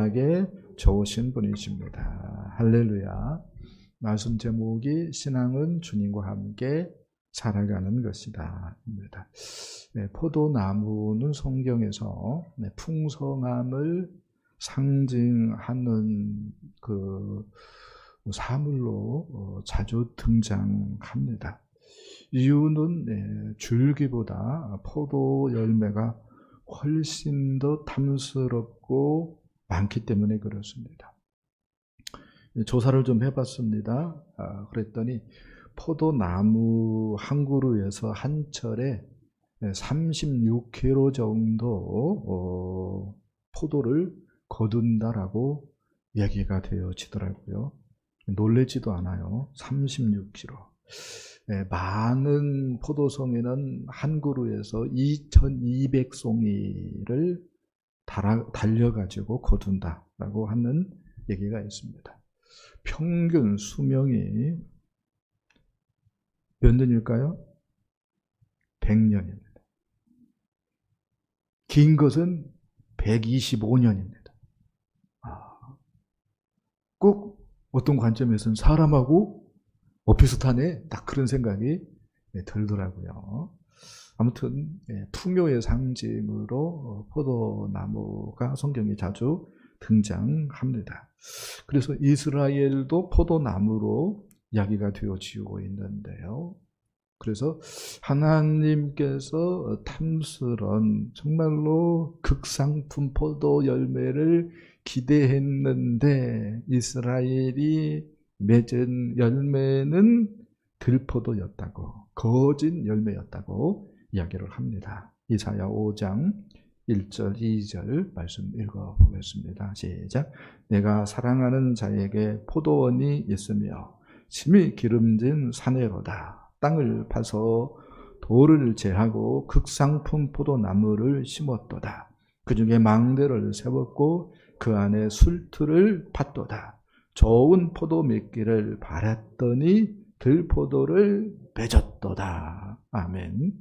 귀하게 좋으신 분이십니다. 할렐루야. 말씀 제목이 신앙은 주님과 함께 살아가는 것이다. 네, 포도나무는 성경에서 풍성함을 상징하는 그 사물로 자주 등장합니다. 이유는 줄기보다 포도 열매가 훨씬 더 탐스럽고 많기 때문에 그렇습니다. 조사를 좀 해봤습니다. 그랬더니 포도나무 한 그루에서 한 철에 36kg 정도 포도를 거둔다라고 얘기가 되어지더라고요. 놀라지도 않아요. 36kg. 많은 포도송이는 한 그루에서 2200송이를 달려가지고 거둔다라고 하는 얘기가 있습니다. 평균 수명이 몇 년일까요? 100년입니다. 긴 것은 125년입니다. 꼭 어떤 관점에서는 사람하고 비슷하네, 딱 그런 생각이 들더라고요. 아무튼 풍요의 상징으로 포도나무가 성경에 자주 등장합니다. 그래서 이스라엘도 포도나무로 이야기가 되어지고 있는데요. 그래서 하나님께서 탐스런 정말로 극상품 포도 열매를 기대했는데 이스라엘이 맺은 열매는 들포도였다고, 거짓 열매였다고 이야기를 합니다. 이사야 5장 1절 2절 말씀 읽어보겠습니다. 시작. 내가 사랑하는 자에게 포도원이 있으며 심히 기름진 사내로다. 땅을 파서 돌을 제하고 극상품 포도나무를 심었도다. 그 중에 망대를 세웠고 그 안에 술틀을 팠도다. 좋은 포도 맺기를 바랐더니 들포도를 맺었도다. 아멘.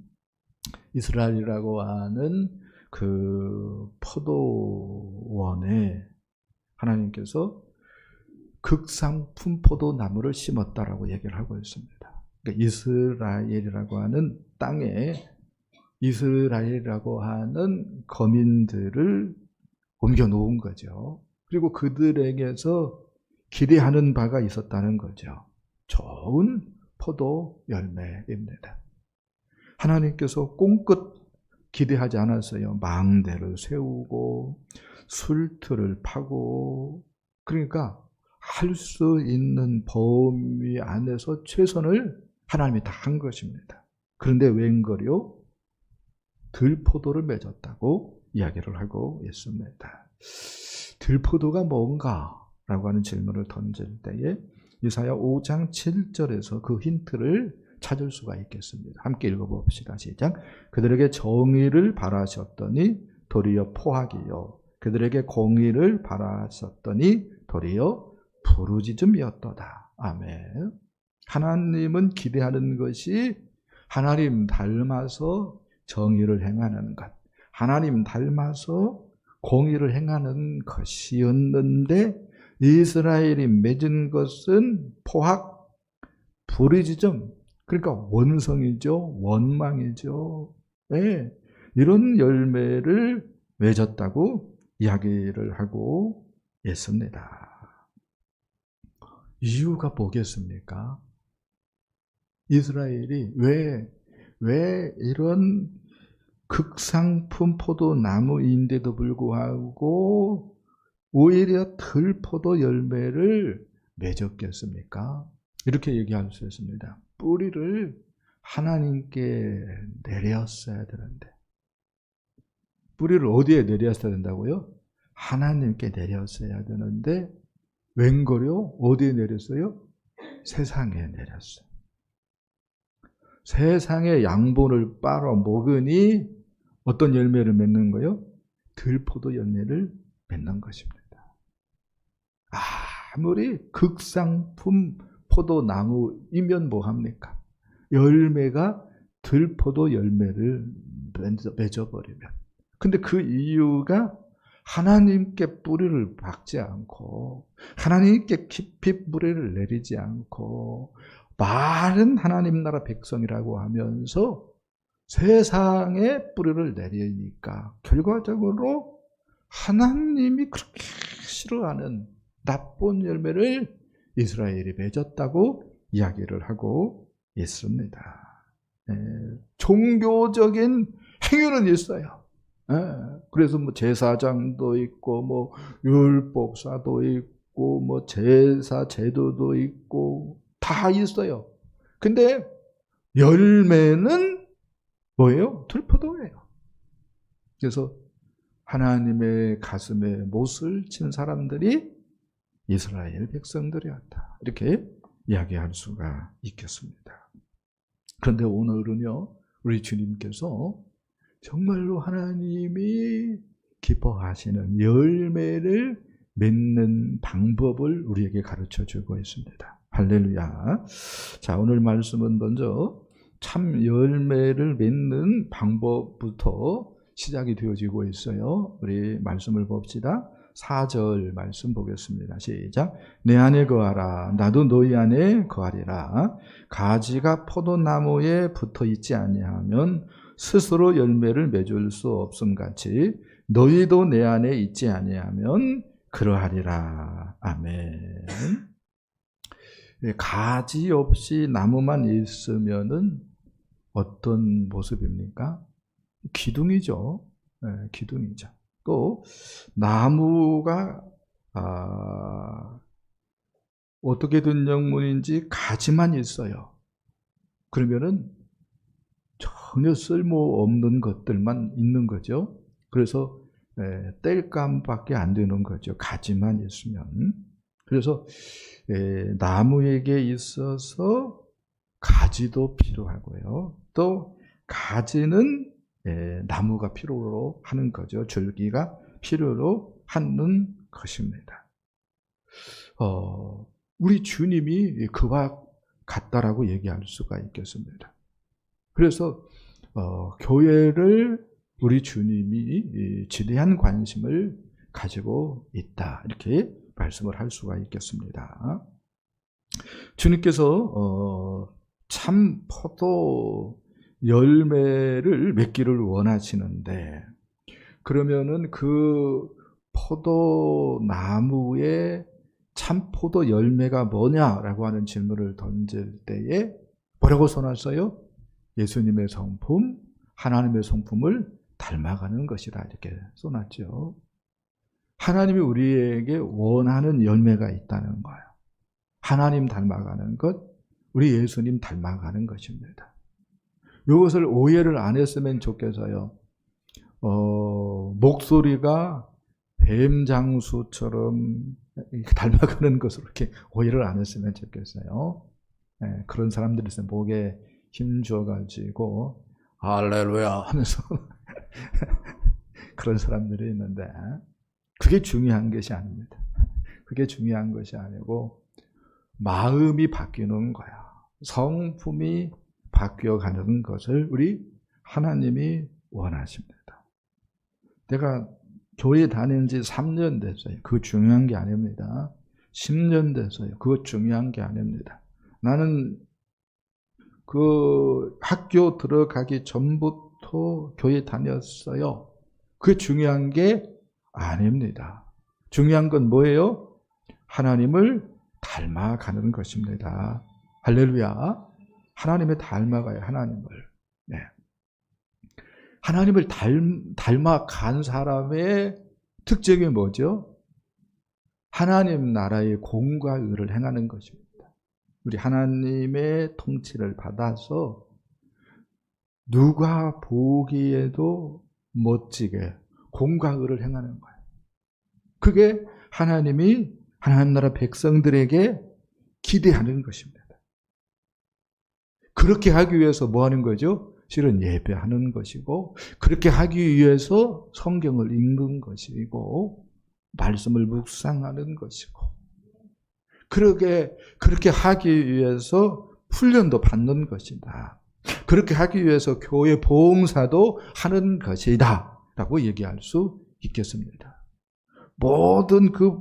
이스라엘이라고 하는 그 포도원에 하나님께서 극상품 포도나무를 심었다라고 얘기를 하고 있습니다. 그러니까 이스라엘이라고 하는 땅에 이스라엘이라고 하는 거민들을 옮겨 놓은 거죠. 그리고 그들에게서 기대하는 바가 있었다는 거죠. 좋은 포도 열매입니다. 하나님께서 꽁끗 기대하지 않았어요. 망대를 세우고 술틀을 파고, 그러니까 할 수 있는 범위 안에서 최선을 하나님이 다 한 것입니다. 그런데 웬걸요? 들포도를 맺었다고 이야기를 하고 있습니다. 들포도가 뭔가? 라고 하는 질문을 던질 때에 이사야 5장 7절에서 그 힌트를 찾을 수가 있겠습니다. 함께 읽어봅시다. 시작. 그들에게 정의를 바라셨더니 도리어 포악이요, 그들에게 공의를 바라셨더니 도리어 부르짖음이었도다. 아멘. 하나님은 기대하는 것이 하나님 닮아서 정의를 행하는 것, 하나님 닮아서 공의를 행하는 것이었는데 이스라엘이 맺은 것은 포악, 부르짖음, 그러니까 원성이죠. 원망이죠. 네, 이런 열매를 맺었다고 이야기를 하고 있습니다. 이유가 뭐겠습니까? 이스라엘이 왜 이런 극상품 포도나무인데도 불구하고 오히려 들포도 열매를 맺었겠습니까? 이렇게 얘기할 수 있습니다. 뿌리를 하나님께 내렸어야 되는데, 뿌리를 어디에 내렸어야 된다고요? 하나님께 내렸어야 되는데 웬걸요? 어디에 내렸어요? 세상에 내렸어요. 세상의 양분을 빨아먹으니 어떤 열매를 맺는 거예요? 들포도 열매를 맺는 것입니다. 아무리 극상품 포도나무이면 뭐합니까? 열매가 들포도 열매를 맺어버리면. 근데 그 이유가 하나님께 뿌리를 박지 않고 하나님께 깊이 뿌리를 내리지 않고 마른 하나님 나라 백성이라고 하면서 세상에 뿌리를 내리니까 결과적으로 하나님이 그렇게 싫어하는 나쁜 열매를 이스라엘이 맺었다고 이야기를 하고 있습니다. 종교적인 행위는 있어요. 그래서 뭐 제사장도 있고 뭐 율법사도 있고 뭐 제사 제도도 있고 다 있어요. 근데 열매는 뭐예요? 들포도예요. 그래서 하나님의 가슴에 못을 친 사람들이 이스라엘 백성들이었다. 이렇게 이야기할 수가 있겠습니다. 그런데 오늘은요, 우리 주님께서 정말로 하나님이 기뻐하시는 열매를 맺는 방법을 우리에게 가르쳐 주고 있습니다. 할렐루야. 자, 오늘 말씀은 먼저 참 열매를 맺는 방법부터 시작이 되어지고 있어요. 우리 말씀을 봅시다. 4절 말씀 보겠습니다. 시작. 내 안에 거하라. 나도 너희 안에 거하리라. 가지가 포도나무에 붙어 있지 아니하면 스스로 열매를 맺을 수 없음같이 너희도 내 안에 있지 아니하면 그러하리라. 아멘. 가지 없이 나무만 있으면은 어떤 모습입니까? 기둥이죠. 기둥이죠. 또 나무가 어떻게 된 영문인지 가지만 있어요. 그러면은 전혀 쓸모없는 것들만 있는 거죠. 그래서 땔감밖에 안 되는 거죠. 가지만 있으면. 그래서 나무에게 있어서 가지도 필요하고요. 또 가지는 나무가 필요로 하는 거죠. 줄기가 필요로 하는 것입니다. 우리 주님이 그와 같다라고 얘기할 수가 있겠습니다. 그래서 교회를 우리 주님이 지대한 관심을 가지고 있다. 이렇게 말씀을 할 수가 있겠습니다. 주님께서 참 포도 열매를 맺기를 원하시는데, 그러면은 그 포도나무에 참 포도 열매가 뭐냐라고 하는 질문을 던질 때에 뭐라고 써놨어요? 예수님의 성품, 하나님의 성품을 닮아가는 것이라 이렇게 써놨죠. 하나님이 우리에게 원하는 열매가 있다는 거예요. 하나님 닮아가는 것, 우리 예수님 닮아가는 것입니다. 이것을 오해를 안 했으면 좋겠어요. 목소리가 뱀장수처럼 닮아가는 것으로 이렇게 오해를 안 했으면 좋겠어요. 그런 사람들이 있어요. 목에 힘 줘가지고 할렐루야 하면서 그런 사람들이 있는데 그게 중요한 것이 아닙니다. 그게 중요한 것이 아니고 마음이 바뀌는 거야. 성품이 바뀌어가는 것을 우리 하나님이 원하십니다. 내가 교회 다닌 지 3년 됐어요. 그거 중요한 게 아닙니다. 10년 됐어요. 그거 중요한 게 아닙니다. 나는 그 학교 들어가기 전부터 교회 다녔어요. 그게 중요한 게 아닙니다. 중요한 건 뭐예요? 하나님을 닮아가는 것입니다. 할렐루야. 하나님을 닮아가요. 하나님을. 네. 하나님을 닮아간 사람의 특징이 뭐죠? 하나님 나라의 공과 의를 행하는 것입니다. 우리 하나님의 통치를 받아서 누가 보기에도 멋지게 공과 의를 행하는 거예요. 그게 하나님이 하나님 나라 백성들에게 기대하는 것입니다. 그렇게 하기 위해서 뭐 하는 거죠? 실은 예배하는 것이고, 그렇게 하기 위해서 성경을 읽는 것이고, 말씀을 묵상하는 것이고, 그렇게 하기 위해서 훈련도 받는 것이다. 그렇게 하기 위해서 교회 봉사도 하는 것이다. 라고 얘기할 수 있겠습니다. 모든 그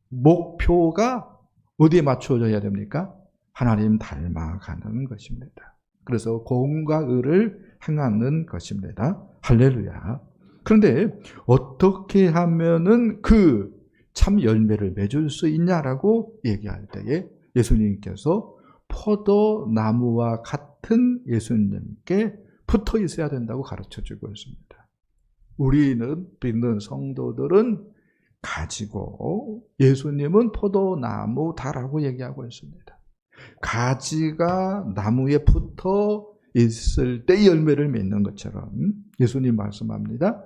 목표가 어디에 맞춰져야 됩니까? 하나님 닮아가는 것입니다. 그래서 공과 의를 행하는 것입니다. 할렐루야. 그런데 어떻게 하면은 그 참 열매를 맺을 수 있냐라고 얘기할 때에 예수님께서 포도나무와 같은 예수님께 붙어 있어야 된다고 가르쳐 주고 있습니다. 우리는 믿는 성도들은 가지고 예수님은 포도나무다라고 얘기하고 있습니다. 가지가 나무에 붙어 있을 때 열매를 맺는 것처럼 예수님 말씀합니다.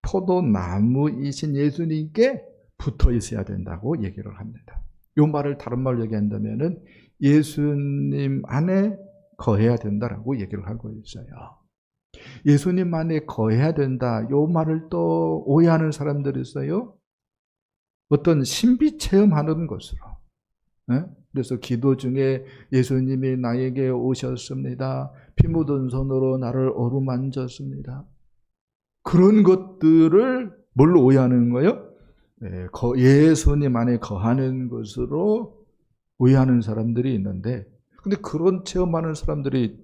포도나무이신 예수님께 붙어 있어야 된다고 얘기를 합니다. 이 말을 다른 말로 얘기한다면은 예수님 안에 거해야 된다라고 얘기를 하고 있어요. 예수님 안에 거해야 된다. 이 말을 또 오해하는 사람들이 있어요. 어떤 신비 체험하는 것으로. 그래서 기도 중에 예수님이 나에게 오셨습니다. 피 묻은 손으로 나를 어루만졌습니다. 그런 것들을 뭘로 오해하는 거예요? 예수님 안에 거하는 것으로 오해하는 사람들이 있는데, 근데 그런 체험하는 사람들이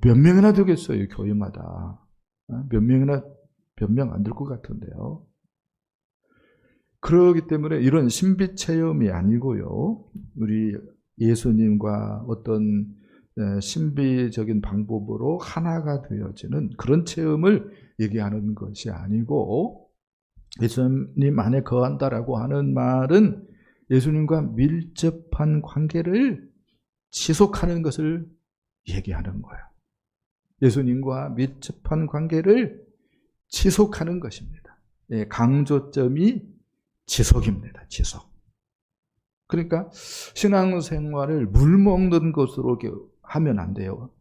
몇 명이나 되겠어요, 교회마다. 몇 명이나, 몇 명 안 될 것 같은데요. 그렇기 때문에 이런 신비 체험이 아니고요. 우리 예수님과 어떤 신비적인 방법으로 하나가 되어지는 그런 체험을 얘기하는 것이 아니고, 예수님 안에 거한다라고 하는 말은 예수님과 밀접한 관계를 지속하는 것을 얘기하는 거예요. 예수님과 밀접한 관계를 지속하는 것입니다. 강조점이 지속입니다. 지속. 그러니까 신앙생활을 물 먹는 것으로 하면 안 돼요.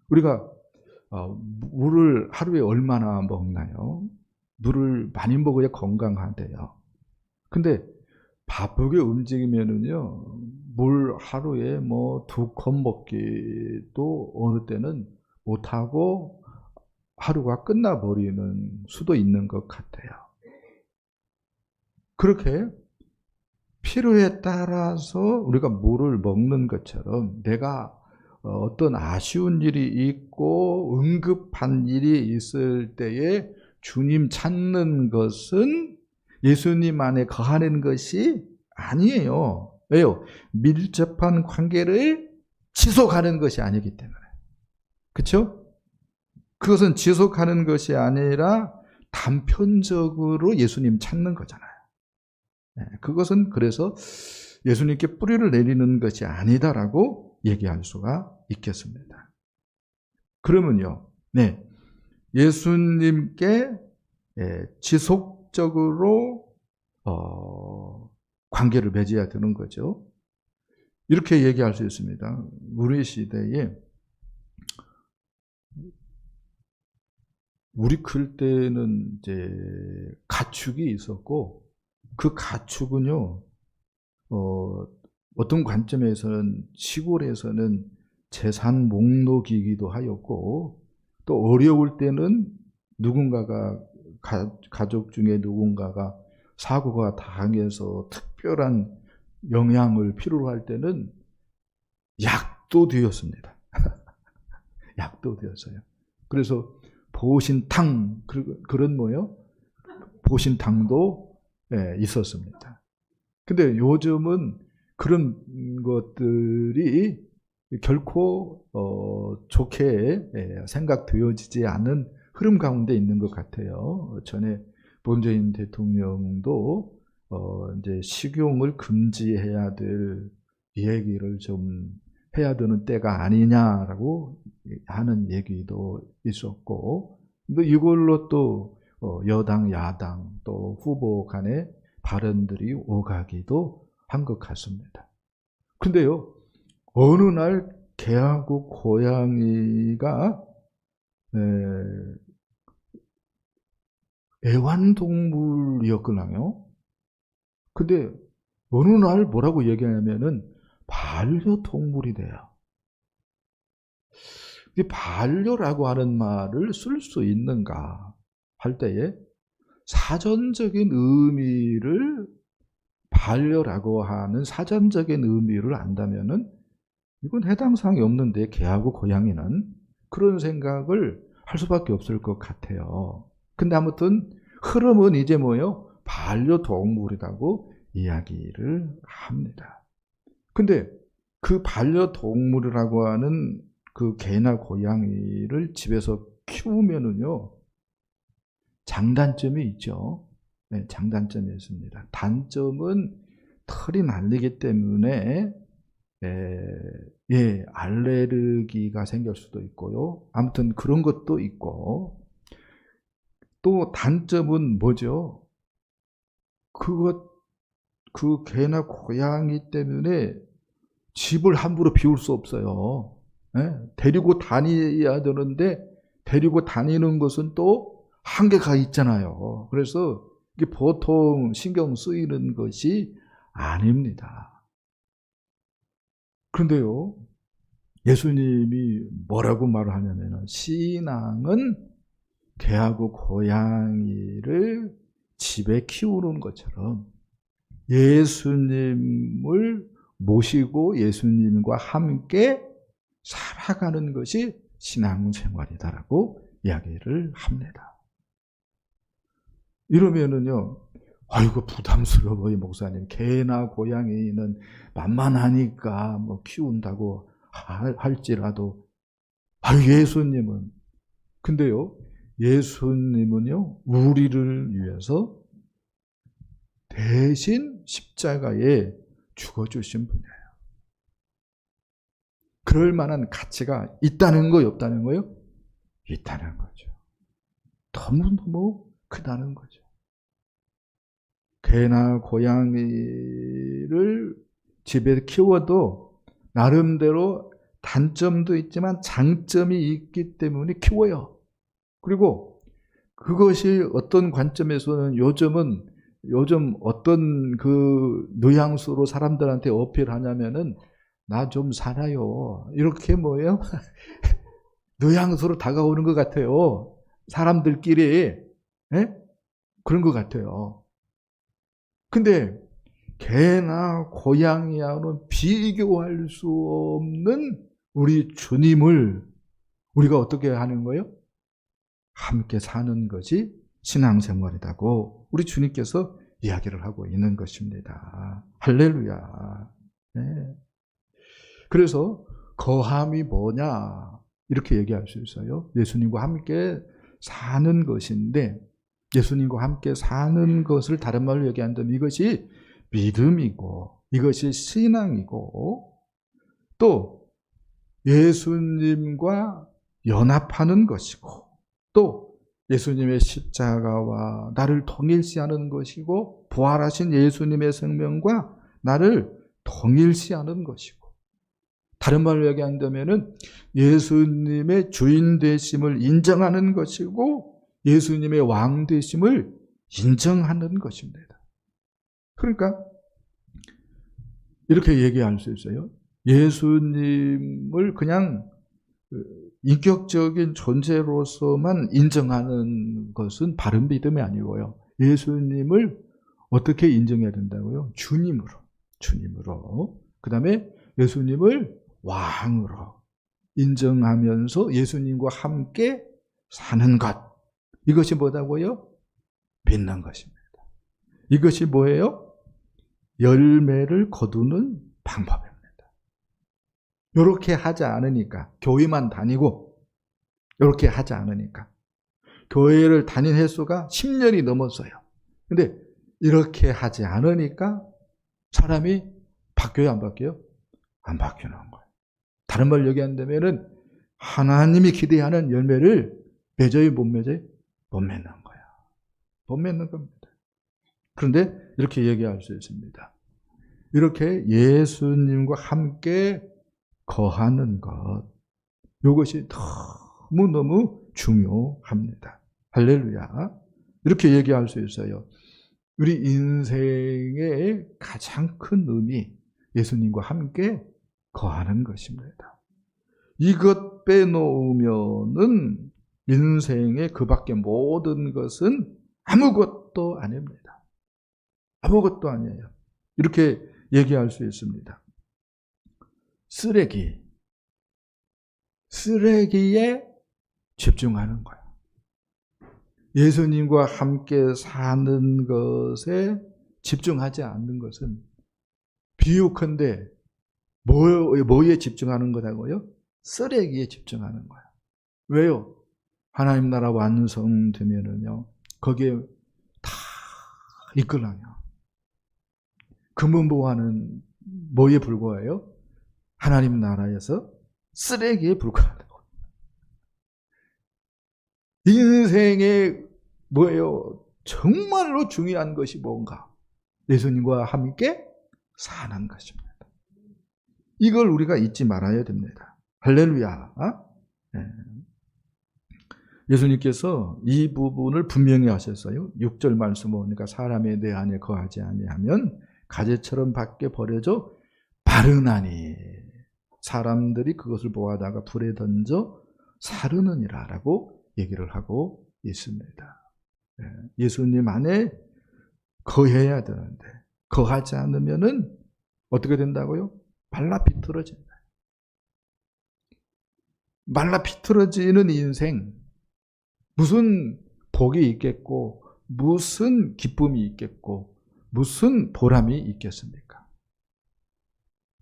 우리가 물을 하루에 얼마나 먹나요? 물을 많이 먹어야 건강하대요. 근데 바쁘게 움직이면은요, 물 하루에 뭐 2컵 먹기도 어느 때는 못하고 하루가 끝나버리는 수도 있는 것 같아요. 그렇게 필요에 따라서 우리가 물을 먹는 것처럼 내가 어떤 아쉬운 일이 있고 응급한 일이 있을 때에 주님 찾는 것은 예수님 안에 거하는 것이 아니에요. 왜요? 밀접한 관계를 지속하는 것이 아니기 때문에. 그렇죠? 그것은 지속하는 것이 아니라 단편적으로 예수님 찾는 거잖아요. 그것은 그래서 예수님께 뿌리를 내리는 것이 아니다라고 얘기할 수가 있겠습니다. 그러면요, 네, 예수님께 지속적으로 관계를 맺어야 되는 거죠. 이렇게 얘기할 수 있습니다. 우리 시대에 우리 클 때는 이제 가축이 있었고 그 가축은요, 어떤 관점에서는 시골에서는 재산 목록이기도 하였고 또 어려울 때는 누군가가 가족 중에 누군가가 사고가 당해서 특별한 영양을 필요로 할 때는 약도 되었습니다. 약도 되었어요. 그래서 보신탕 그런 뭐요? 보신탕도 있었습니다. 근데 요즘은 그런 것들이 결코 좋게 생각되어지지 않는 흐름 가운데 있는 것 같아요. 전에 문재인 대통령도 이제 식용을 금지해야 될 얘기를 좀 해야 되는 때가 아니냐라고 하는 얘기도 있었고, 또 이걸로 또 여당, 야당 또 후보 간의 발언들이 오가기도 한 것 같습니다. 근데요, 어느 날 개하고 고양이가 애완동물이었거든요. 근데 어느 날 뭐라고 얘기하냐면은 반려동물이 돼요. 이 반려라고 하는 말을 쓸 수 있는가 할 때에 사전적인 의미를 반려라고 하는 사전적인 의미를 안다면은 이건 해당 사항이 없는데 개하고 고양이는 그런 생각을 할 수밖에 없을 것 같아요. 근데 아무튼 흐름은 이제 뭐예요? 반려동물이라고 이야기를 합니다. 근데 그 반려동물이라고 하는 그 개나 고양이를 집에서 키우면은요, 장단점이 있죠. 네, 장단점이 있습니다. 단점은 털이 날리기 때문에 알레르기가 생길 수도 있고요. 아무튼 그런 것도 있고, 또 단점은 뭐죠? 그 개나 고양이 때문에 집을 함부로 비울 수 없어요. 데리고 다녀야 되는데 데리고 다니는 것은 또 한계가 있잖아요. 그래서 이게 보통 신경 쓰이는 것이 아닙니다. 그런데요, 예수님이 뭐라고 말을 하냐면 신앙은 개하고 고양이를 집에 키우는 것처럼 예수님을 모시고 예수님과 함께 살아가는 것이 신앙생활이다라고 이야기를 합니다. 이러면은요, 아이고 부담스러워요 목사님. 개나 고양이는 만만하니까 뭐 키운다고 할지라도, 예수님은, 근데요, 예수님은요, 우리를 위해서 대신 십자가에 죽어주신 분이에요. 그럴 만한 가치가 있다는 거요, 없다는 거요? 있다는 거죠. 너무너무 크다는 거죠. 개나 고양이를 집에 키워도 나름대로 단점도 있지만 장점이 있기 때문에 키워요. 그리고 그것이 어떤 관점에서는 요즘 어떤 그 뉘앙스로 사람들한테 어필하냐면은 나 좀 살아요. 이렇게 뭐예요? 뉘앙스로 다가오는 것 같아요. 사람들끼리. 그런 것 같아요. 근데 개나 고양이와는 비교할 수 없는 우리 주님을 우리가 어떻게 하는 거예요? 함께 사는 것이 신앙생활이라고 우리 주님께서 이야기를 하고 있는 것입니다. 할렐루야. 네. 그래서 거함이 뭐냐 이렇게 얘기할 수 있어요. 예수님과 함께 사는 것인데, 예수님과 함께 사는 것을 다른 말로 얘기한다면 이것이 믿음이고 이것이 신앙이고, 또 예수님과 연합하는 것이고, 또 예수님의 십자가와 나를 동일시하는 것이고, 부활하신 예수님의 생명과 나를 동일시하는 것이고, 다른 말로 얘기한다면 예수님의 주인 되심을 인정하는 것이고 예수님의 왕 되심을 인정하는 것입니다. 그러니까 이렇게 얘기할 수 있어요. 예수님을 그냥 인격적인 존재로서만 인정하는 것은 바른 믿음이 아니고요. 예수님을 어떻게 인정해야 된다고요? 주님으로. 그 다음에 예수님을 왕으로 인정하면서 예수님과 함께 사는 것. 이것이 뭐다고요? 믿는 것입니다. 이것이 뭐예요? 열매를 거두는 방법입니다. 이렇게 하지 않으니까, 교회만 다니고 이렇게 하지 않으니까, 교회를 다닌 횟수가 10년이 넘었어요. 근데 이렇게 하지 않으니까 사람이 바뀌어요, 안 바뀌어요? 안 바뀌는 거예요. 다른 말로 얘기한다면 하나님이 기대하는 열매를 맺어요, 못 맺어요? 못 맺는 거야. 못 맺는 겁니다. 그런데 이렇게 얘기할 수 있습니다. 이렇게 예수님과 함께 거하는 것, 이것이 너무너무 중요합니다. 할렐루야. 이렇게 얘기할 수 있어요. 우리 인생의 가장 큰 의미, 예수님과 함께 거하는 것입니다. 이것 빼놓으면은 인생의 그 밖의 모든 것은 아무것 아무것도 아닙니다. 아무것도 아니에요. 이렇게 얘기할 수 있습니다. 쓰레기에 집중하는 거예요. 예수님과 함께 사는 것에 집중하지 않는 것은 비유컨대 뭐에 집중하는 거라고요? 쓰레기에 집중하는 거예요. 왜요? 하나님 나라 완성되면은요, 거기에 다 이끌어요. 금은보화는 뭐에 불과해요? 하나님 나라에서 쓰레기에 불과하다고. 인생에 뭐예요? 정말로 중요한 것이 뭔가? 예수님과 함께 사는 것입니다. 이걸 우리가 잊지 말아야 됩니다. 할렐루야. 네. 예수님께서 이 부분을 분명히 하셨어요. 6절 말씀 보니까 사람의 내 안에 거하지 아니하면 가재처럼 밖에 버려져 바르나니 사람들이 그것을 보아다가 불에 던져 사르느니라 라고 얘기를 하고 있습니다. 예수님 안에 거해야 되는데 거하지 않으면은 어떻게 된다고요? 말라 비틀어진다. 말라 비틀어지는 인생, 무슨 복이 있겠고 무슨 기쁨이 있겠고 무슨 보람이 있겠습니까?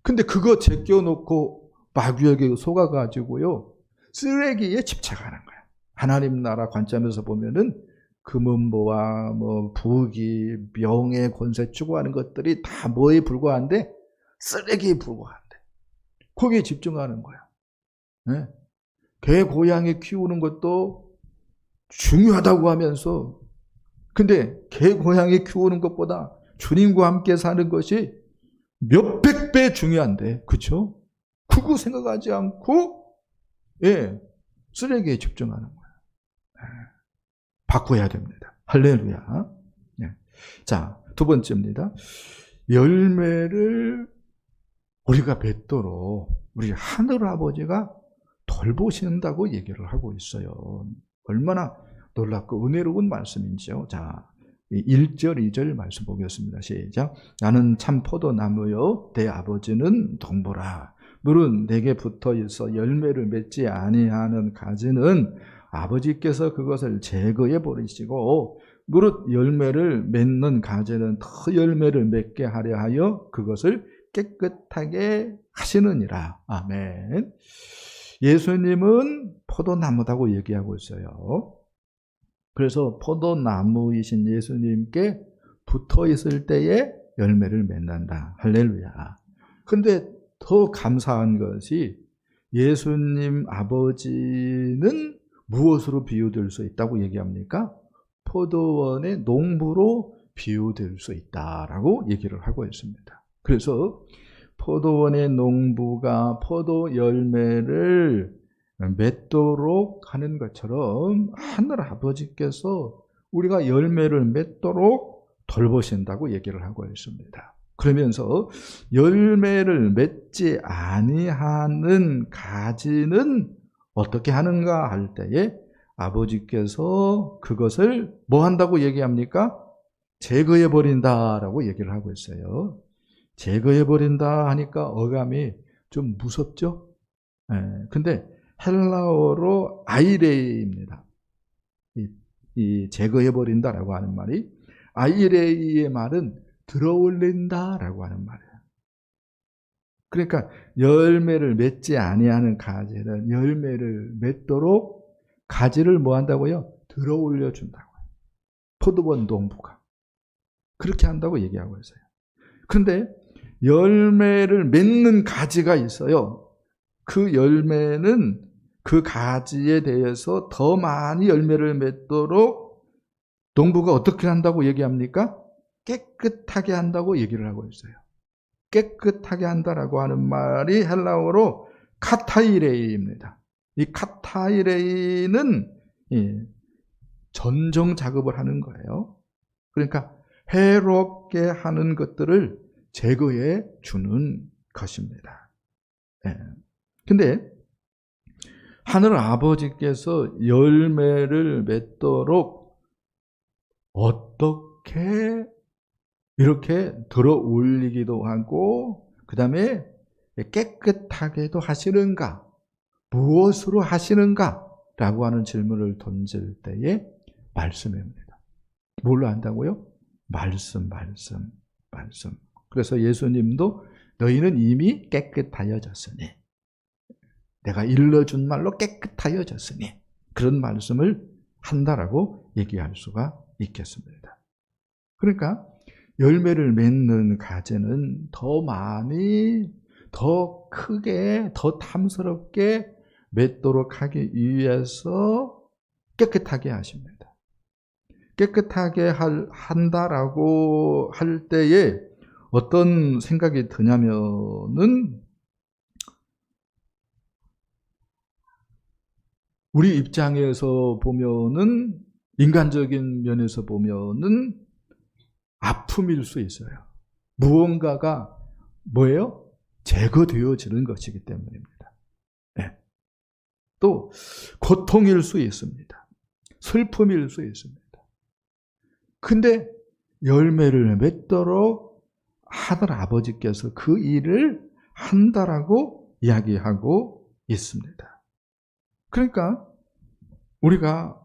근데 그거 제껴놓고 마귀에게 속아가지고요 쓰레기에 집착하는 거야. 하나님 나라 관점에서 보면은 금은보화, 부귀, 명예, 권세 추구하는 것들이 다 뭐에 불과한데? 쓰레기에 불과한데. 거기에 집중하는 거야. 네? 개, 고양이 키우는 것도 중요하다고 하면서, 근데 개, 고양이 키우는 것보다 주님과 함께 사는 것이 몇백 배 중요한데, 그쵸? 그거 생각하지 않고, 쓰레기에 집중하는 거야. 바꿔야 됩니다. 할렐루야. 자, 두 번째입니다. 열매를 우리가 맺도록 우리 하늘 아버지가 돌보신다고 얘기를 하고 있어요. 얼마나 놀랍고 은혜로운 말씀인지요. 자, 1절, 2절 말씀 보겠습니다. 시작. 나는 참 포도나무요 내 아버지는 동보라. 물은 내게 붙어 있어 열매를 맺지 아니하는 가지는 아버지께서 그것을 제거해 버리시고 무릇 열매를 맺는 가지는 더 열매를 맺게 하려 하여 그것을 깨끗하게 하시느니라. 아멘. 예수님은 포도나무라고 얘기하고 있어요. 그래서 포도나무이신 예수님께 붙어 있을 때에 열매를 맺는다. 할렐루야. 근데 더 감사한 것이 예수님 아버지는 무엇으로 비유될 수 있다고 얘기합니까? 포도원의 농부로 비유될 수 있다라고 얘기를 하고 있습니다. 그래서 포도원의 농부가 포도 열매를 맺도록 하는 것처럼 하늘 아버지께서 우리가 열매를 맺도록 돌보신다고 얘기를 하고 있습니다. 그러면서 열매를 맺지 아니하는 가지는 어떻게 하는가 할 때에 아버지께서 그것을 뭐 한다고 얘기합니까? 제거해 버린다라고 얘기를 하고 있어요. 제거해 버린다 하니까 어감이 좀 무섭죠? 근데 헬라어로 아이레이입니다. 이 제거해 버린다라고 하는 말이 아이레이의 말은 들어올린다라고 하는 말이에요. 그러니까 열매를 맺지 아니하는 가지는 열매를 맺도록 가지를 뭐 한다고요? 들어올려 준다고요. 포도원 농부가 그렇게 한다고 얘기하고 있어요. 그런데 열매를 맺는 가지가 있어요. 그 열매는 그 가지에 대해서 더 많이 열매를 맺도록 농부가 어떻게 한다고 얘기합니까? 깨끗하게 한다고 얘기를 하고 있어요. 깨끗하게 한다라고 하는 말이 헬라어로 카타이레이입니다. 이 카타이레이는 전정 작업을 하는 거예요. 그러니까 해롭게 하는 것들을 제거해 주는 것입니다. 근데 하늘 아버지께서 열매를 맺도록 어떻게 이렇게 들어 올리기도 하고 그 다음에 깨끗하게도 하시는가? 무엇으로 하시는가? 라고 하는 질문을 던질 때에 말씀입니다. 뭘로 한다고요? 말씀. 그래서 예수님도 너희는 이미 깨끗하여졌으니, 내가 일러준 말로 깨끗하여졌으니 그런 말씀을 한다라고 얘기할 수가 있겠습니다. 그러니까 열매를 맺는 가지는 더 많이, 더 크게, 더 탐스럽게 맺도록 하기 위해서 깨끗하게 하십니다. 깨끗하게 한다라고 할 때에 어떤 생각이 드냐면은, 우리 입장에서 보면은, 인간적인 면에서 보면은 아픔일 수 있어요. 무언가가 뭐예요? 제거되어지는 것이기 때문입니다. 네. 또 고통일 수 있습니다. 슬픔일 수 있습니다. 근데 열매를 맺도록 하늘 아버지께서 그 일을 한다라고 이야기하고 있습니다. 그러니까 우리가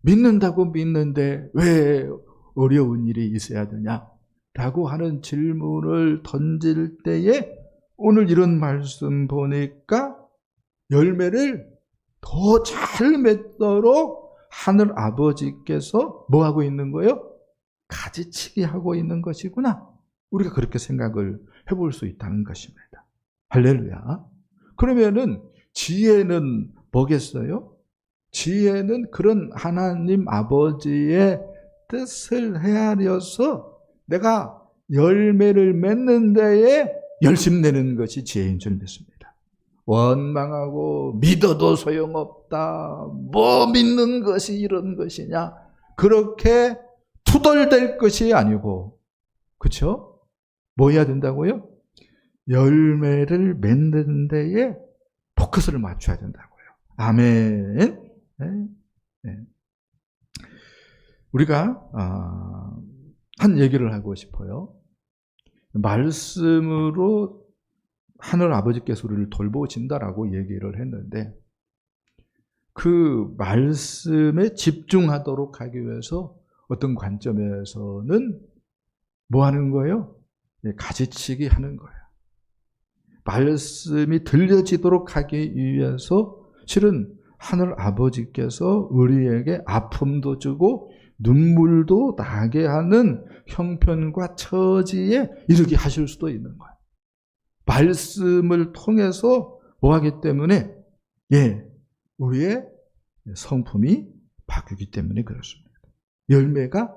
믿는다고 믿는데 왜 어려운 일이 있어야 되냐라고 하는 질문을 던질 때에 오늘 이런 말씀 보니까 열매를 더 잘 맺도록 하늘 아버지께서 뭐 하고 있는 거예요? 가지치기 하고 있는 것이구나. 우리가 그렇게 생각을 해볼 수 있다는 것입니다. 할렐루야. 그러면은 지혜는 뭐겠어요? 지혜는 그런 하나님 아버지의 뜻을 헤아려서 내가 열매를 맺는 데에 열심내는 것이 지혜인 줄 믿습니다. 원망하고 믿어도 소용없다. 뭐 믿는 것이 이런 것이냐. 그렇게 투덜댈 것이 아니고, 그렇죠? 뭐 해야 된다고요? 열매를 맺는 데에 포커스를 맞춰야 된다고요. 아멘. 네. 네. 우리가 한 얘기를 하고 싶어요. 말씀으로 하늘 아버지께서 우리를 돌보신다라고 얘기를 했는데, 그 말씀에 집중하도록 하기 위해서 어떤 관점에서는 뭐 하는 거예요? 가지치기 하는 거예요. 말씀이 들려지도록 하기 위해서 실은 하늘 아버지께서 우리에게 아픔도 주고 눈물도 나게 하는 형편과 처지에 이르게 하실 수도 있는 거예요. 말씀을 통해서 뭐 하기 때문에? 우리의 성품이 바뀌기 때문에 그렇습니다. 열매가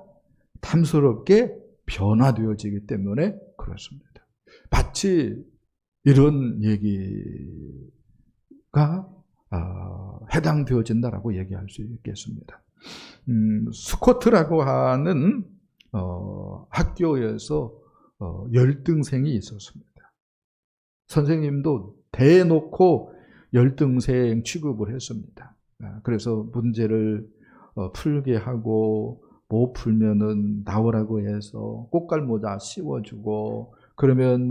탐스럽게 변화되어지기 때문에 그렇습니다. 마치 이런 얘기가 해당되어진다라고 얘기할 수 있겠습니다. 스코트라고 하는 학교에서 열등생이 있었습니다. 선생님도 대놓고 열등생 취급을 했습니다. 그래서 문제를 풀게 하고 못 풀면은 나오라고 해서 꽃갈모자 씌워주고, 그러면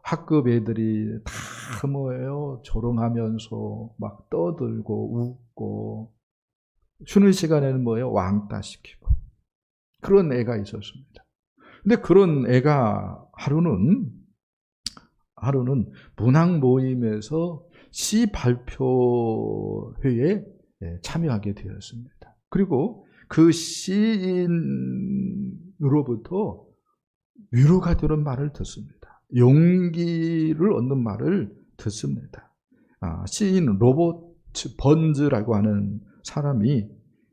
학급 애들이 다 조롱하면서 막 떠들고 웃고, 쉬는 시간에는 왕따 시키고, 그런 애가 있었습니다. 근데 그런 애가 하루는 문학 모임에서 시 발표회에 참여하게 되었습니다. 그리고 그 시인으로부터 위로가 되는 말을 듣습니다. 용기를 얻는 말을 듣습니다. 시인 로버트 번즈라고 하는 사람이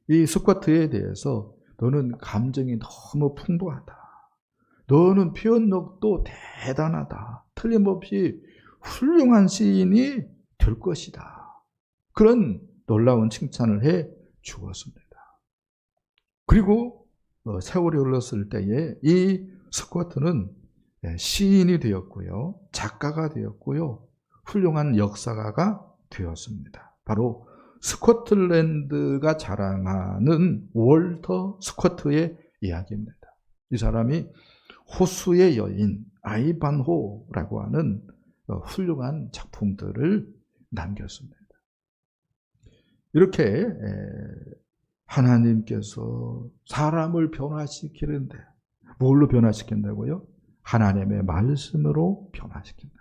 이 스코트에 대해서 너는 감정이 너무 풍부하다. 너는 표현력도 대단하다. 틀림없이 훌륭한 시인이 될 것이다. 그런 놀라운 칭찬을 해 주었습니다. 그리고 세월이 흘렀을 때에 이 스코트는 시인이 되었고요. 작가가 되었고요. 훌륭한 역사가가 되었습니다. 바로 스코틀랜드가 자랑하는 월터 스코트의 이야기입니다. 이 사람이 호수의 여인 아이반호라고 하는 훌륭한 작품들을 남겼습니다. 이렇게 하나님께서 사람을 변화시키는데 뭘로 변화시킨다고요? 하나님의 말씀으로 변화시킨다.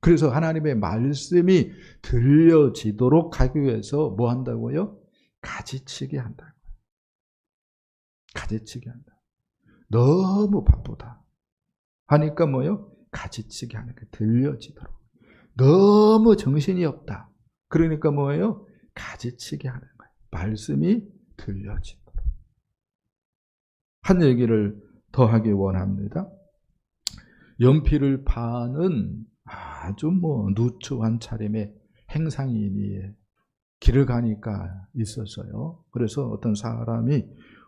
그래서 하나님의 말씀이 들려지도록 하기 위해서 뭐 한다고요? 가지치기 한다고요. 가지치기 한다. 너무 바쁘다 하니까 뭐요? 가지치기 하는 게 들려지도록. 너무 정신이 없다. 그러니까 뭐예요? 가지치기 하는 거예요. 말씀이 들려지도록. 한 얘기를 더 하기 원합니다. 연필을 파는 아주 누추한 차림의 행상인이 길을 가니까 있었어요. 그래서 어떤 사람이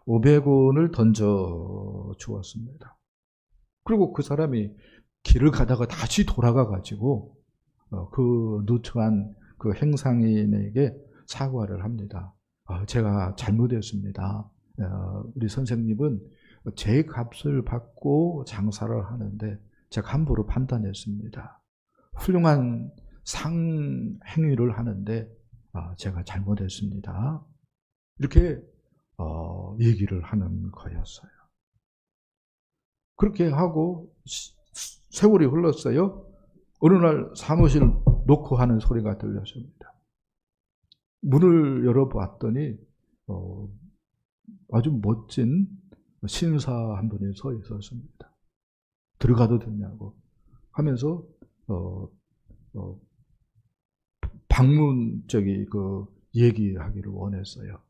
500원을 던져 주었습니다. 그리고 그 사람이 길을 가다가 다시 돌아가 가지고 그 누추한 그 행상인에게 사과를 합니다. 제가 잘못했습니다. 우리 선생님은 제 값을 받고 장사를 하는데 제가 함부로 판단했습니다. 훌륭한 상행위를 하는데 제가 잘못했습니다. 이렇게 얘기를 하는 거였어요. 그렇게 하고 세월이 흘렀어요. 어느 날 사무실 놓고 하는 소리가 들렸습니다. 문을 열어봤더니 아주 멋진 신사 한 분이 서 있었습니다. 들어가도 되냐고 하면서 방문 얘기하기를 원했어요.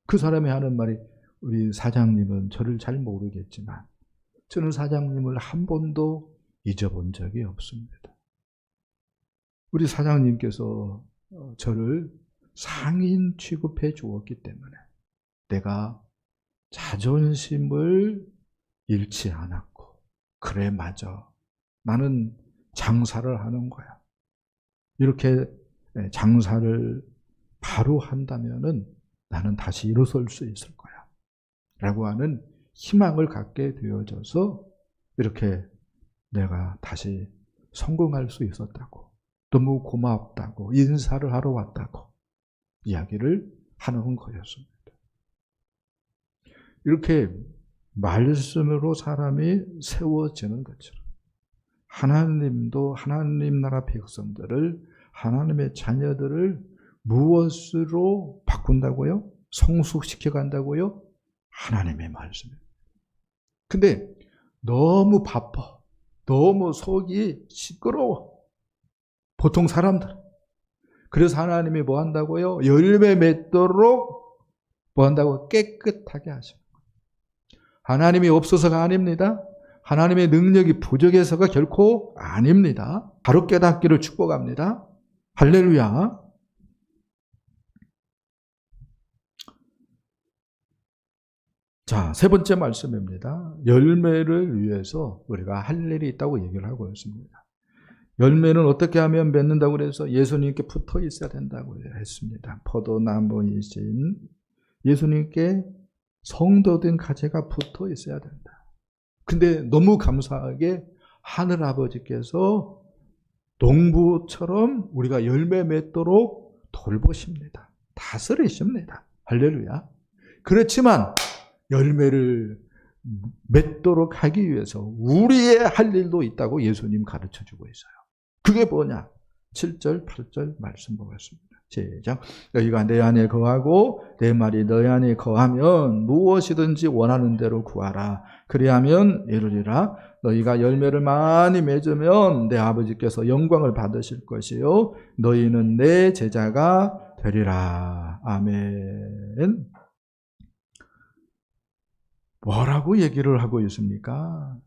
그 사람이 하는 말이 우리 사장님은 저를 잘 모르겠지만 저는 사장님을 한 번도 잊어본 적이 없습니다. 우리 사장님께서 저를 상인 취급해 주었기 때문에 내가 자존심을 잃지 않았고 그래 맞아. 나는 장사를 하는 거야. 이렇게 장사를 바로 한다면은 나는 다시 일어설 수 있을 거야. 라고 하는 희망을 갖게 되어져서 이렇게 내가 다시 성공할 수 있었다고, 너무 고맙다고, 인사를 하러 왔다고 이야기를 하는 거였습니다. 이렇게 말씀으로 사람이 세워지는 것처럼 하나님도 하나님 나라 백성들을, 하나님의 자녀들을 무엇으로 바꾼다고요? 성숙시켜 간다고요? 하나님의 말씀이에요. 근데 너무 바빠. 너무 속이 시끄러워. 보통 사람들. 그래서 하나님이 뭐 한다고요? 열매 맺도록 뭐 한다고? 깨끗하게 하십니다. 하나님이 없어서가 아닙니다. 하나님의 능력이 부족해서가 결코 아닙니다. 바로 깨닫기를 축복합니다. 할렐루야. 자, 세 번째 말씀입니다. 열매를 위해서 우리가 할 일이 있다고 얘기를 하고 있습니다. 열매는 어떻게 하면 맺는다고 그래서 예수님께 붙어 있어야 된다고 했습니다. 포도나무이신 예수님께 성도된 가지가 붙어 있어야 된다. 근데 너무 감사하게 하늘아버지께서 농부처럼 우리가 열매 맺도록 돌보십니다. 다스리십니다. 할렐루야. 그렇지만 열매를 맺도록 하기 위해서 우리의 할 일도 있다고 예수님 가르쳐주고 있어요. 그게 뭐냐? 7절, 8절 말씀 보겠습니다. 시작. 너희가 내 안에 거하고 내 말이 너희 안에 거하면 무엇이든지 원하는 대로 구하라. 그리하면 이루리라. 너희가 열매를 많이 맺으면 내 아버지께서 영광을 받으실 것이요 너희는 내 제자가 되리라. 아멘. 뭐라고 얘기를 하고 있습니까?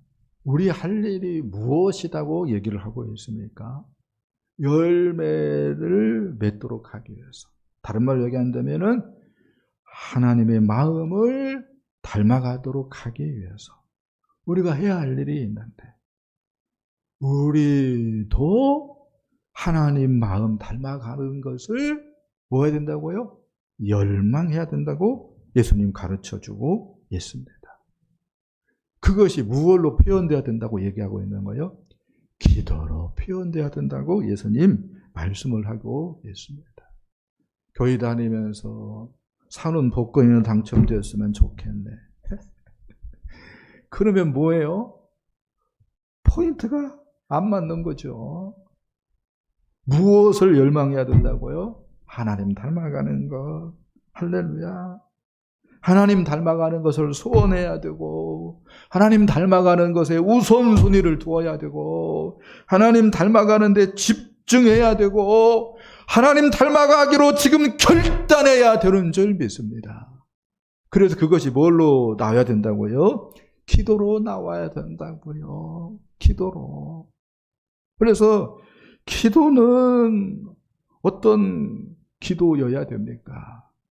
우리 할 일이 무엇이라고 얘기를 하고 있습니까? 열매를 맺도록 하기 위해서. 다른 말로 얘기한다면은 하나님의 마음을 닮아가도록 하기 위해서 우리가 해야 할 일이 있는데, 우리도 하나님 마음 닮아가는 것을 뭐 해야 된다고요? 열망해야 된다고 예수님 가르쳐주고 있습니다. 그것이 무엇로 표현돼야 된다고 얘기하고 있는 거예요? 기도로 표현돼야 된다고 예수님 말씀을 하고 있습니다. 교회 다니면서 사는 복권에는 당첨되었으면 좋겠네. 그러면 뭐예요? 포인트가 안 맞는 거죠. 무엇을 열망해야 된다고요? 하나님 닮아가는 것. 할렐루야. 하나님 닮아가는 것을 소원해야 되고, 하나님 닮아가는 것에 우선순위를 두어야 되고, 하나님 닮아가는 데 집중해야 되고, 하나님 닮아가기로 지금 결단해야 되는 줄 믿습니다. 그래서 그것이 뭘로 나와야 된다고요? 기도로 나와야 된다고요. 기도로. 그래서 기도는 어떤 기도여야 됩니까?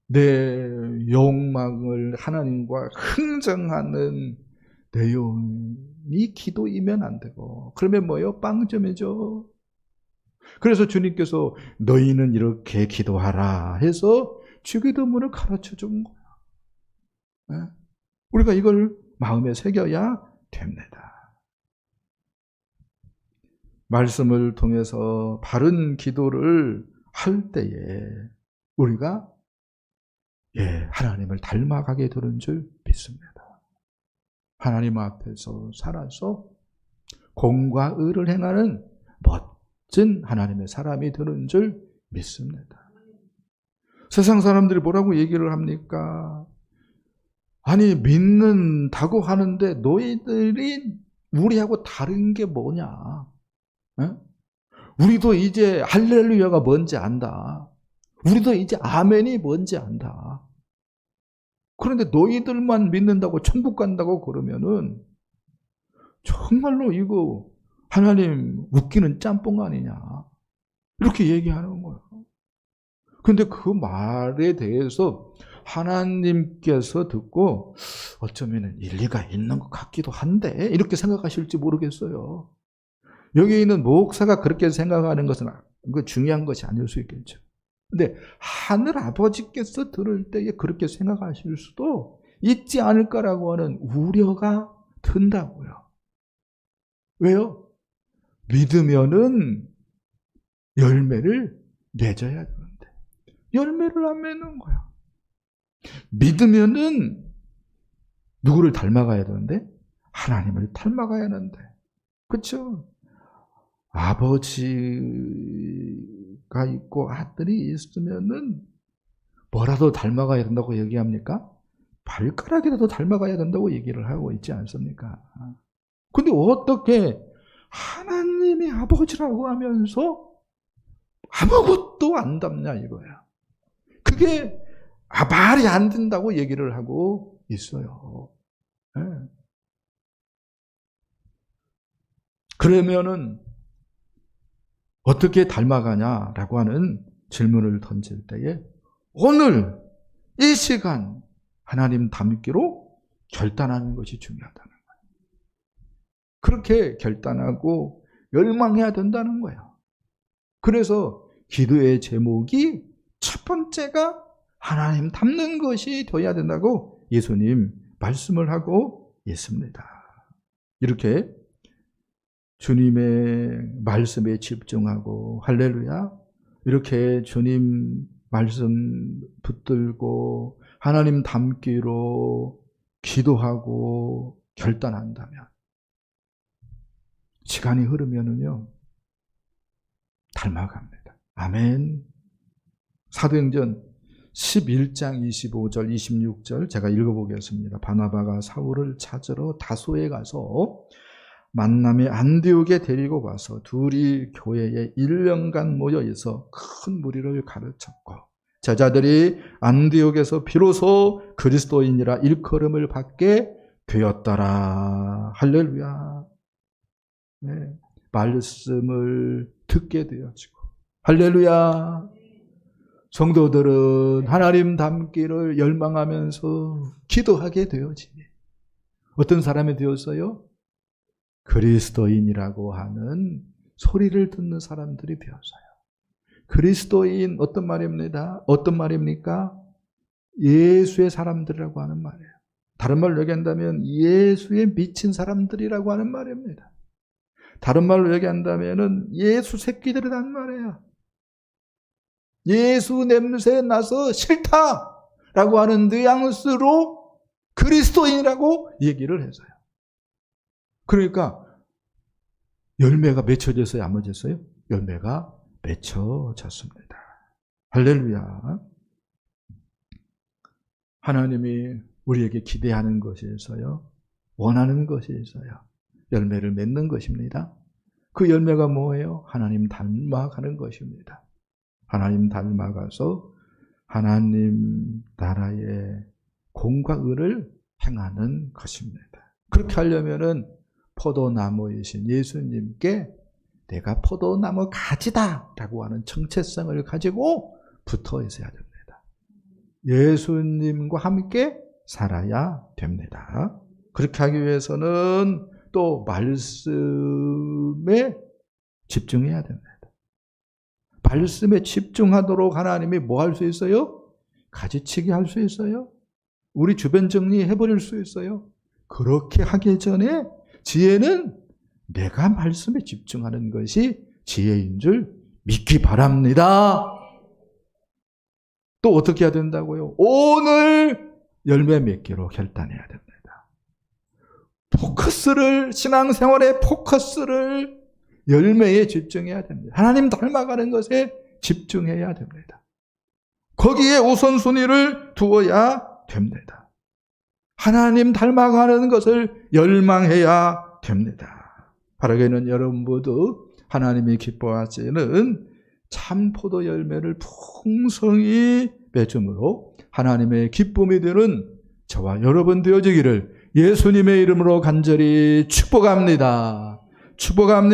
내 욕망을 하나님과 흥정하는 내용이 기도이면 안 되고, 그러면 뭐예요? 빵점이죠. 그래서 주님께서 너희는 이렇게 기도하라 해서 주기도문을 가르쳐 준 거야. 우리가 이걸 마음에 새겨야 됩니다. 말씀을 통해서 바른 기도를 할 때에 우리가 하나님을 닮아가게 되는 줄 믿습니다. 하나님 앞에서 살아서 공과 의를 행하는 멋진 하나님의 사람이 되는 줄 믿습니다. 세상 사람들이 뭐라고 얘기를 합니까? 아니 믿는다고 하는데 너희들이 우리하고 다른 게 뭐냐? 에? 우리도 이제 할렐루야가 뭔지 안다. 우리도 이제 아멘이 뭔지 안다. 그런데 너희들만 믿는다고 천국 간다고 그러면은 정말로 이거 하나님 웃기는 짬뽕 아니냐. 이렇게 얘기하는 거예요. 근데 그 말에 대해서 하나님께서 듣고 어쩌면 일리가 있는 것 같기도 한데 이렇게 생각하실지 모르겠어요. 여기 있는 목사가 그렇게 생각하는 것은 중요한 것이 아닐 수 있겠죠. 근데 하늘 아버지께서 들을 때에 그렇게 생각하실 수도 있지 않을까라고 하는 우려가 든다고요. 왜요? 믿으면은 열매를 맺어야 되는데 열매를 안 맺는 거야. 믿으면은 누구를 닮아가야 되는데? 하나님을 닮아가야 하는데. 그렇죠? 아버지가 있고 아들이 있으면은 뭐라도 닮아가야 된다고 얘기합니까? 발가락이라도 닮아가야 된다고 얘기를 하고 있지 않습니까? 근데 어떻게 하나님이 아버지라고 하면서 아무것도 안 닮냐 이거야. 그게 말이 안 된다고 얘기를 하고 있어요. 네. 그러면은 어떻게 닮아가냐라고 하는 질문을 던질 때에 오늘 이 시간 하나님 닮기로 결단하는 것이 중요하다는 거예요. 그렇게 결단하고 열망해야 된다는 거예요. 그래서 기도의 제목이 첫 번째가 하나님 닮는 것이 되어야 된다고 예수님 말씀을 하고 있습니다. 이렇게 주님의 말씀에 집중하고 할렐루야 이렇게 주님 말씀 붙들고 하나님 닮기로 기도하고 결단한다면 시간이 흐르면은요 닮아갑니다. 아멘. 사도행전 11장 25절 26절 제가 읽어보겠습니다. 바나바가 사울을 찾으러 다소에 가서 만남의 안디옥에 데리고 가서 둘이 교회에 1년간 모여 있어 큰 무리를 가르쳤고 제자들이 안디옥에서 비로소 그리스도인이라 일컬음을 받게 되었더라. 할렐루야. 네, 말씀을 듣게 되어지고 할렐루야. 성도들은 하나님 닮기를 열망하면서 기도하게 되어지니 어떤 사람이 되었어요? 그리스도인이라고 하는 소리를 듣는 사람들이 되었어요. 그리스도인 어떤 말입니다. 어떤 말입니까? 예수의 사람들이라고 하는 말이에요. 다른 말로 얘기한다면 예수에 미친 사람들이라고 하는 말입니다. 다른 말로 얘기한다면 예수 새끼들이란 말이에요. 예수 냄새 나서 싫다라고 하는 뉘앙스로 그리스도인이라고 얘기를 해서요. 그러니까 열매가 맺혀졌어요? 안 맺혔어요? 열매가 맺혀졌습니다. 할렐루야. 하나님이 우리에게 기대하는 것이 있어요. 원하는 것이 있어요. 열매를 맺는 것입니다. 그 열매가 뭐예요? 하나님 닮아가는 것입니다. 하나님 닮아가서 하나님 나라의 공과 의를 행하는 것입니다. 그렇게 하려면은 포도나무이신 예수님께 내가 포도나무 가지다라고 하는 정체성을 가지고 붙어 있어야 됩니다. 예수님과 함께 살아야 됩니다. 그렇게 하기 위해서는 또 말씀에 집중해야 됩니다. 말씀에 집중하도록 하나님이 뭐 할 수 있어요? 가지치기 할 수 있어요? 우리 주변 정리해버릴 수 있어요? 그렇게 하기 전에 지혜는 내가 말씀에 집중하는 것이 지혜인 줄 믿기 바랍니다. 또 어떻게 해야 된다고요? 오늘 열매 맺기로 결단해야 됩니다. 신앙생활의 포커스를 열매에 집중해야 됩니다. 하나님 닮아가는 것에 집중해야 됩니다. 거기에 우선순위를 두어야 됩니다. 하나님 닮아가는 것을 열망해야 됩니다. 바라기는 여러분 모두 하나님이 기뻐하시는 참 포도 열매를 풍성히 맺음으로 하나님의 기쁨이 되는 저와 여러분 되어지기를 예수님의 이름으로 간절히 축복합니다. 축복합니다.